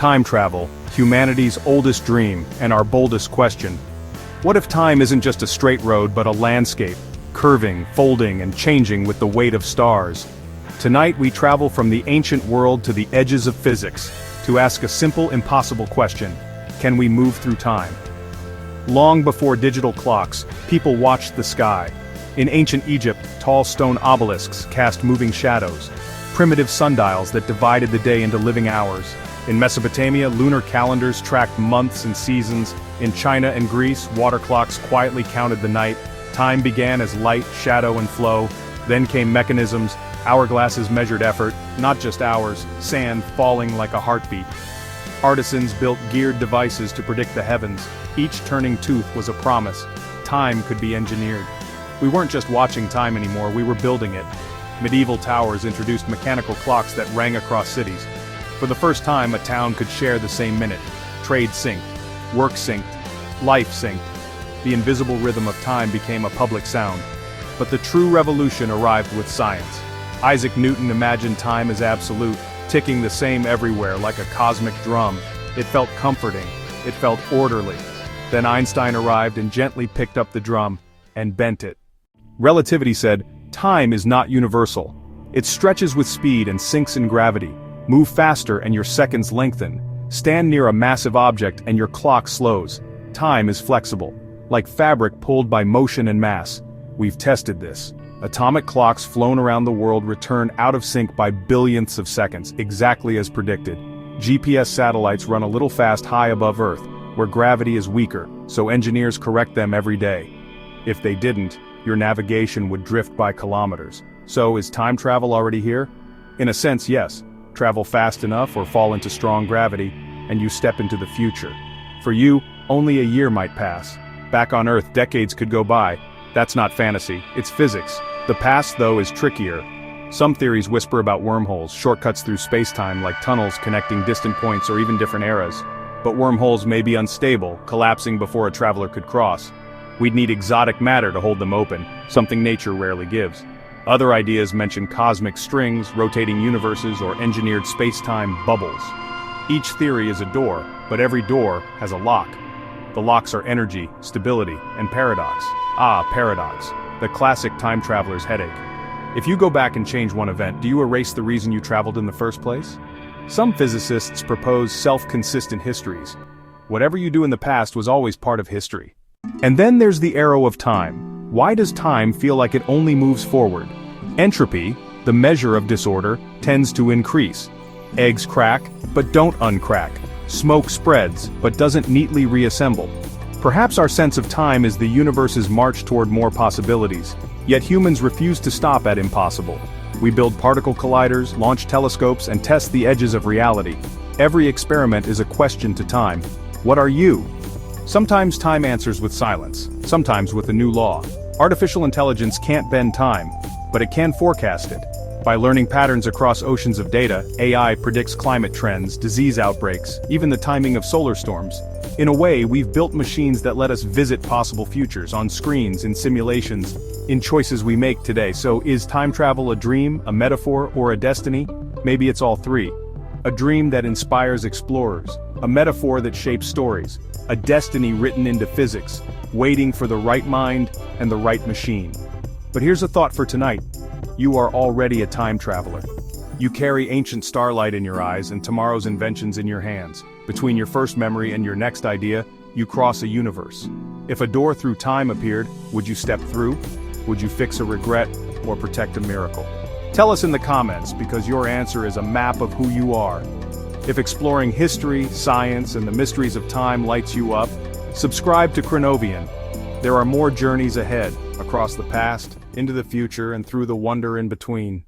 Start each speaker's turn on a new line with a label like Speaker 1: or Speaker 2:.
Speaker 1: Time travel, humanity's oldest dream and our boldest question. What if time isn't just a straight road but a landscape, curving, folding, and changing with the weight of stars? Tonight we travel from the ancient world to the edges of physics, to ask a simple, impossible question: can we move through time? Long before digital clocks, people watched the sky. In ancient Egypt, tall stone obelisks cast moving shadows, primitive sundials that divided the day into living hours. In Mesopotamia, lunar calendars tracked months and seasons. In China and Greece, water clocks quietly counted the night. Time began as light, shadow, and flow. Then came mechanisms. Hourglasses measured effort, not just hours, sand falling like a heartbeat. Artisans built geared devices to predict the heavens. Each turning tooth was a promise. Time could be engineered. We weren't just watching time anymore, we were building it. Medieval towers introduced mechanical clocks that rang across cities. For the first time, a town could share the same minute. Trade synced, work synced, life synced. The invisible rhythm of time became a public sound. But the true revolution arrived with science. Isaac Newton imagined time as absolute, ticking the same everywhere like a cosmic drum. It felt comforting. It felt orderly. Then Einstein arrived and gently picked up the drum and bent it. Relativity said, time is not universal. It stretches with speed and sinks in gravity. Move faster and your seconds lengthen. Stand near a massive object and your clock slows. Time is flexible, like fabric pulled by motion and mass. We've tested this. Atomic clocks flown around the world return out of sync by billionths of seconds, exactly as predicted. GPS satellites run a little fast high above Earth, where gravity is weaker, so engineers correct them every day. If they didn't, your navigation would drift by kilometers. So is time travel already here? In a sense, yes. Travel fast enough or fall into strong gravity, and you step into the future. For you, only a year might pass. Back on Earth, decades could go by. That's not fantasy, it's physics. The past, though, is trickier. Some theories whisper about wormholes, shortcuts through space-time like tunnels connecting distant points or even different eras. But wormholes may be unstable, collapsing before a traveler could cross. We'd need exotic matter to hold them open, something nature rarely gives. Other ideas mention cosmic strings, rotating universes, or engineered space-time bubbles. Each theory is a door, but every door has a lock. The locks are energy, stability, and paradox. Paradox. The classic time traveler's headache. If you go back and change one event, do you erase the reason you traveled in the first place? Some physicists propose self-consistent histories. Whatever you do in the past was always part of history. And then there's the arrow of time. Why does time feel like it only moves forward? Entropy, the measure of disorder, tends to increase. Eggs crack, but don't uncrack. Smoke spreads, but doesn't neatly reassemble. Perhaps our sense of time is the universe's march toward more possibilities, yet humans refuse to stop at impossible. We build particle colliders, launch telescopes, and test the edges of reality. Every experiment is a question to time. What are you? Sometimes time answers with silence, sometimes with a new law. Artificial intelligence can't bend time, but it can forecast it. By learning patterns across oceans of data, AI predicts climate trends, disease outbreaks, even the timing of solar storms. In a way, we've built machines that let us visit possible futures on screens, in simulations, in choices we make today. So is time travel a dream, a metaphor, or a destiny? Maybe it's all three. A dream that inspires explorers, a metaphor that shapes stories, a destiny written into physics, waiting for the right mind and the right machine. But here's a thought for tonight. You are already a time traveler. You carry ancient starlight in your eyes and tomorrow's inventions in your hands. Between your first memory and your next idea, you cross a universe. If a door through time appeared, would you step through? Would you fix a regret or protect a miracle? Tell us in the comments, because your answer is a map of who you are. If exploring history, science, and the mysteries of time lights you up, subscribe to Chronovian. There are more journeys ahead, across the past, into the future, and through the wonder in between.